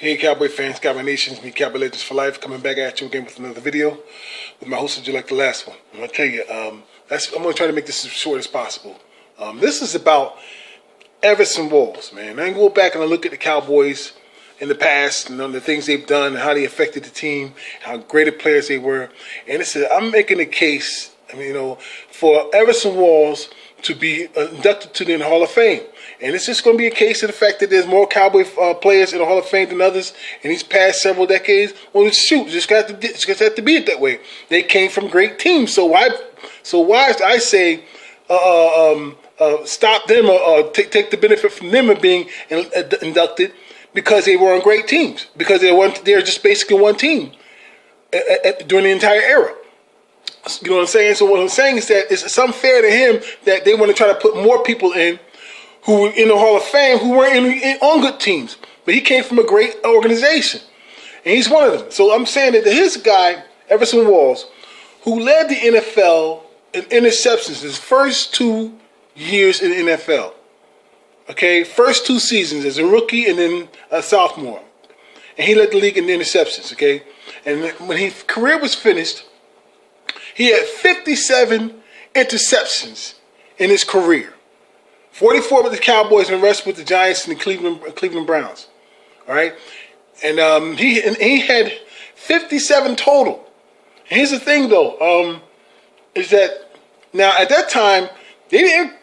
Hey Cowboy fans, Cowboy Nations, me Cowboy Legends for Life, coming back at you again with another video with my host just like the last one. I'm going to tell you, I'm going to try to make this as short as possible. This is about Everson Walls, man. I go back and I look at the Cowboys in the past and the things they've done and how they affected the team, how great of players they were. And I'm making a case, for Everson Walls to be inducted to the Hall of Fame. And it's just going to be a case of the fact that there's more Cowboy players in the Hall of Fame than others in these past several decades. Well, shoot, just have to be it that way. They came from great teams, so why I say stop them or take the benefit from them of being inducted because they were on great teams, because they're just basically one team during the entire era. You know what I'm saying? So what I'm saying is that it's unfair to him that they want to try to put more people in who were in the Hall of Fame who weren't on good teams. But he came from a great organization. And he's one of them. So I'm saying that his guy, Everson Walls, who led the NFL in interceptions his first 2 years in the NFL. Okay? First 2 seasons as a rookie and then a sophomore. And he led the league in interceptions. Okay? And when his career was finished, he had 57 interceptions in his career. 44 with the Cowboys and the rest with the Giants and the Cleveland Browns. All right? And he had 57 total. And here's the thing, though, is that now at that time, they didn't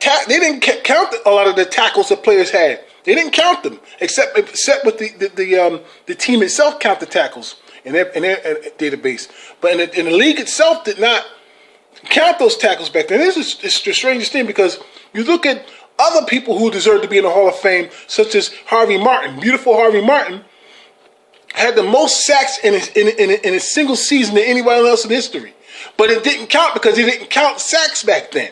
count a lot of the tackles that players had. They didn't count them, except with the team itself count the tackles in their database. But in the league itself did not count those tackles back then. This is the strangest thing, because you look at other people who deserve to be in the Hall of Fame, such as Harvey Martin. Beautiful Harvey Martin had the most sacks in a single season than anyone else in history. But it didn't count because he didn't count sacks back then.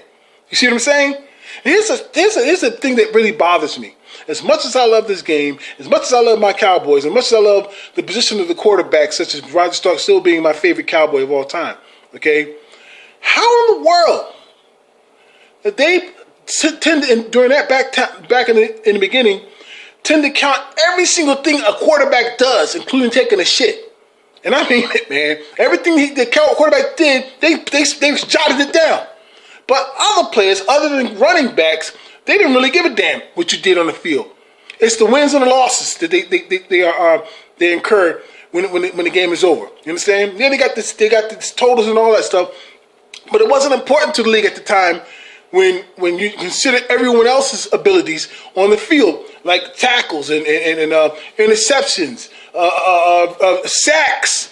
You see what I'm saying? Here's a thing that really bothers me. As much as I love this game, as much as I love my Cowboys, as much as I love the position of the quarterback, such as Roger Stark still being my favorite Cowboy of all time, okay? How in the world did they tend to, during that back in the beginning, tend to count every single thing a quarterback does, including taking a shit? And I mean it, man. Everything the quarterback did, they jotted it down. But other players, other than running backs, they didn't really give a damn what you did on the field. It's the wins and the losses that they incur when the game is over. You understand? Yeah, they got this totals and all that stuff, but it wasn't important to the league at the time when you consider everyone else's abilities on the field, like tackles and interceptions, sacks,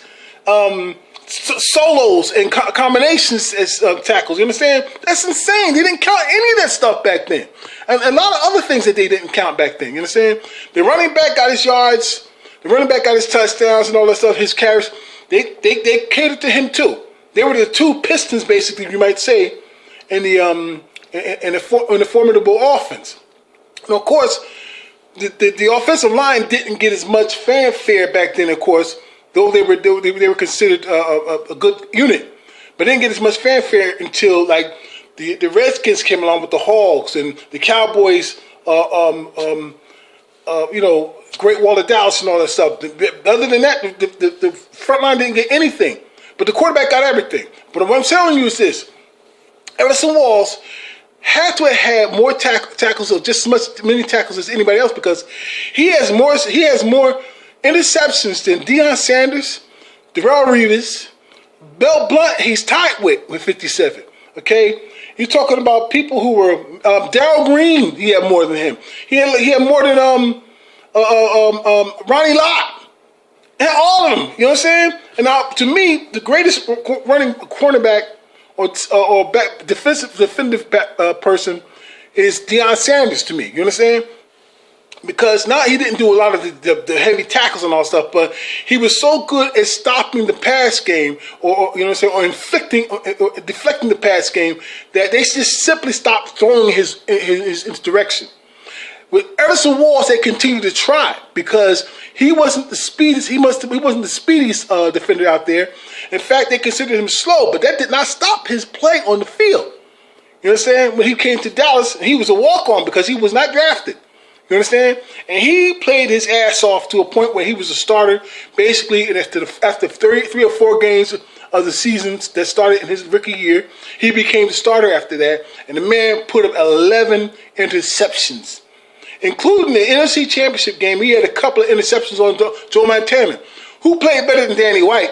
solos and combinations as tackles. You understand? That's insane. They didn't count any of that stuff back then. And a lot of other things that they didn't count back then. You understand? The running back got his yards. The running back got his touchdowns and all that stuff, his carries. They catered to him too. They were the two pistons, basically, you might say, in the formidable offense. And of course, the offensive line didn't get as much fanfare back then, of course, though they were considered a good unit, but they didn't get as much fanfare until like the Redskins came along with the Hogs and the Cowboys, Great Wall of Dallas and all that stuff. Other than that, the front line didn't get anything, but the quarterback got everything. But what I'm telling you is this: Everson Walls had to have had more tackles, or just as many tackles as anybody else, because he has more interceptions than Deion Sanders, Darrelle Revis, Bill Blunt. He's tied with 57. Okay, you're talking about people who were Darryl Green. He had more than him. He had more than Ronnie Lott. And all of them. You know what I'm saying? And now, to me, the greatest running cornerback or defensive person is Deion Sanders to me. You understand? Because now he didn't do a lot of the heavy tackles and all stuff, but he was so good at stopping the pass game, or deflecting the pass game, that they just simply stopped throwing his direction. With Everson Walls, they continued to try because he wasn't the speediest. He wasn't the speediest defender out there. In fact, they considered him slow, but that did not stop his play on the field. You understand? When he came to Dallas, he was a walk-on because he was not drafted. You You understand? And he played his ass off to a point where he was a starter, basically, and after 3 or 4 games of the seasons that started in his rookie year, he became the starter after that, and the man put up 11 interceptions. Including the NFC Championship game, he had a couple of interceptions on Joe Montana, who played better than Danny White.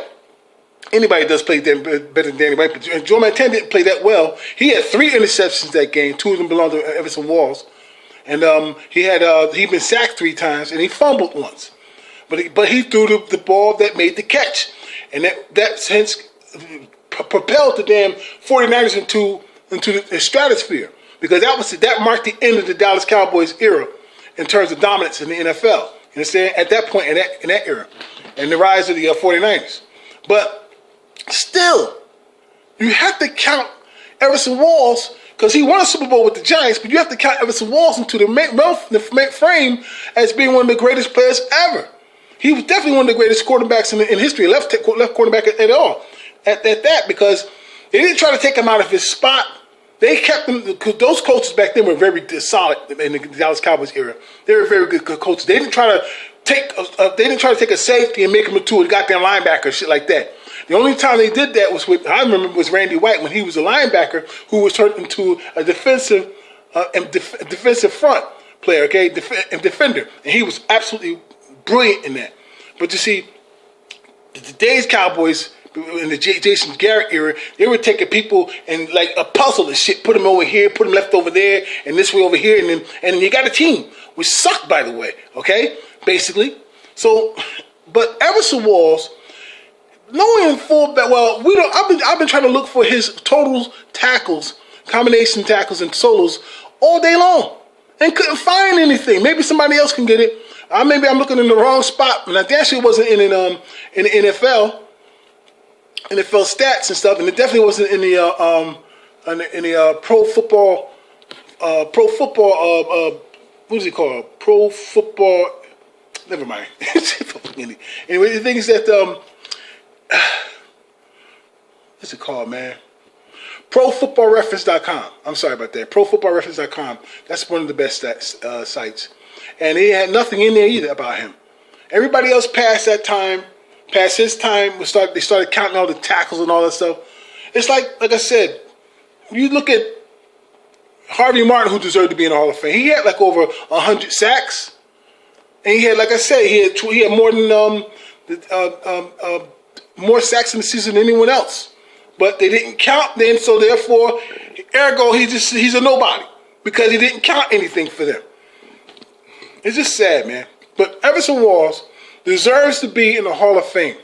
Anybody does play better than Danny White, but Joe Montana didn't play that well. He had 3 interceptions that game. 2 of them belonged to Everson Walls. And he'd been sacked 3 times, and he fumbled once. But he threw the ball that made the catch. And that hence propelled the damn 49ers into the stratosphere. Because that marked the end of the Dallas Cowboys era in terms of dominance in the NFL. You understand? At that point, in that era. And the rise of the 49ers. But still, you have to count Everson Walls, because he won a Super Bowl with the Giants, but you have to count Everson Walls into the frame as being one of the greatest players ever. He was definitely one of the greatest quarterbacks in history, left quarterback at all. At that, because they didn't try to take him out of his spot. They kept him, because those coaches back then were very solid in the Dallas Cowboys era. They were very good coaches. They didn't try to take a safety and make him into a goddamn linebacker or shit like that. The only time they did that was Randy White, when he was a linebacker who was turned into a defensive front player, okay, defender, and he was absolutely brilliant in that. But you see, today's Cowboys, in the Jason Garrett era, they were taking people and like a puzzle and shit, put them over here, put them left over there, and this way over here, and then you got a team, which sucked, by the way, okay, basically. So, but Everson Walls, knowing fullback, well, I've been trying to look for his totals, tackles, combination tackles, and solos all day long, and couldn't find anything. Maybe somebody else can get it. Maybe I'm looking in the wrong spot, and that shit wasn't in the NFL stats and stuff, and it definitely wasn't in the pro football. What is it called? Pro football. Never mind. Anyway, the thing is that what's it called, man? ProFootballReference.com. I'm sorry about that. ProFootballReference.com. That's one of the best sites, and he had nothing in there either about him. Everybody else past his time, they started counting all the tackles and all that stuff. It's like I said, you look at Harvey Martin, who deserved to be in the Hall of Fame. He had like over 100 sacks, and he had, like I said, he had more than more sacks in the season than anyone else. But they didn't count then, so therefore, ergo, he's a nobody because he didn't count anything for them. It's just sad, man. But Everson Walls deserves to be in the Hall of Fame.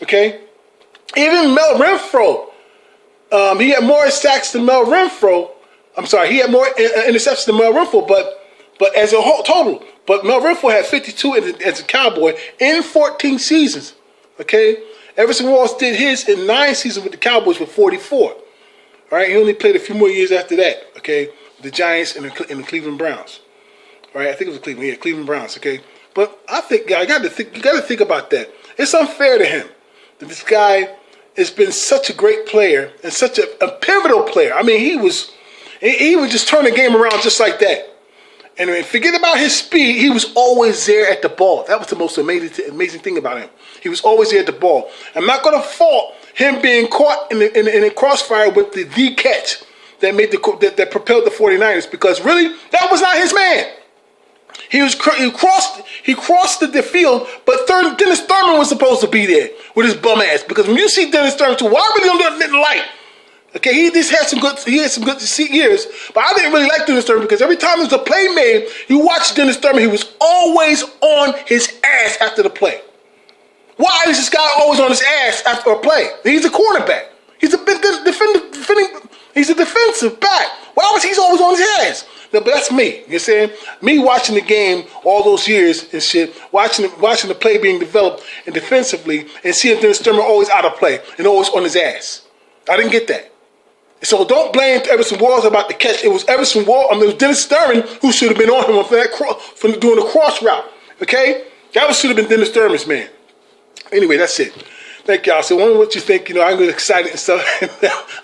Okay? Even Mel Renfro, he had more sacks than Mel Renfro. I'm sorry, he had more interceptions than Mel Renfro, but as a whole total. But Mel Renfro had 52 as a Cowboy in 14 seasons. Okay? Everson Walls did his in 9 seasons with the Cowboys with 44. All right? He only played a few more years after that. Okay? The Giants and the Cleveland Browns. All right? I think it was Cleveland. Yeah, Cleveland Browns. Okay? But I think you got to think about that. It's unfair to him that this guy has been such a great player and such a pivotal player. I mean, he would just turn the game around just like that. And forget about his speed. He was always there at the ball. That was the most amazing thing about him. He was always there at the ball. I'm not going to fault him being caught in a crossfire with the catch that propelled the 49ers, because really that was not his man. He crossed the field, but Dennis Thurman was supposed to be there with his bum ass. Because when you see Dennis Thurman, too, why really don't let the light? Okay, he had some good years, but I didn't really like Dennis Thurman because every time there was a play made, you watch Dennis Thurman, he was always on his ass after the play. Why is this guy always on his ass after a play? He's a cornerback. He's a defensive back. Why was he always on his ass? No, but that's me. You know what I'm saying? Me watching the game all those years and shit, watching the play being developed and defensively, and seeing Dennis Thurman always out of play and always on his ass. I didn't get that. So don't blame Everson Walls about the catch. It was Everson Walls. It was Dennis Thurman who should have been on him for doing the cross route. Okay, that should have been Dennis Thurman's man. Anyway, that's it. Thank y'all. So, wondering what you think. You know, I'm excited and stuff.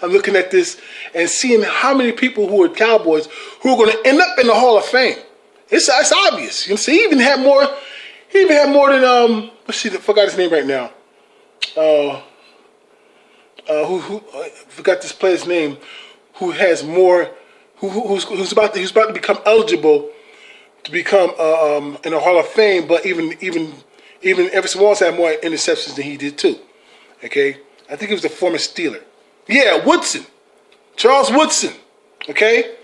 I'm looking at this and seeing how many people who are Cowboys who are going to end up in the Hall of Fame. It's obvious. You see, he even had more. He even had more than let's see, I forgot his name right now. Who forgot this player's name? Who has more? Who's about to become eligible to become in the Hall of Fame? But even Everson Walls had more interceptions than he did too. Okay, I think he was a former Steeler. Yeah, Woodson, Charles Woodson. Okay,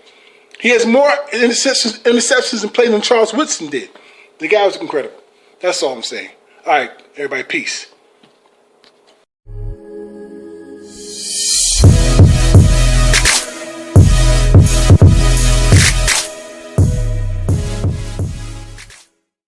he has more interceptions and plays than Charles Woodson did. The guy was incredible. That's all I'm saying. All right, everybody, peace.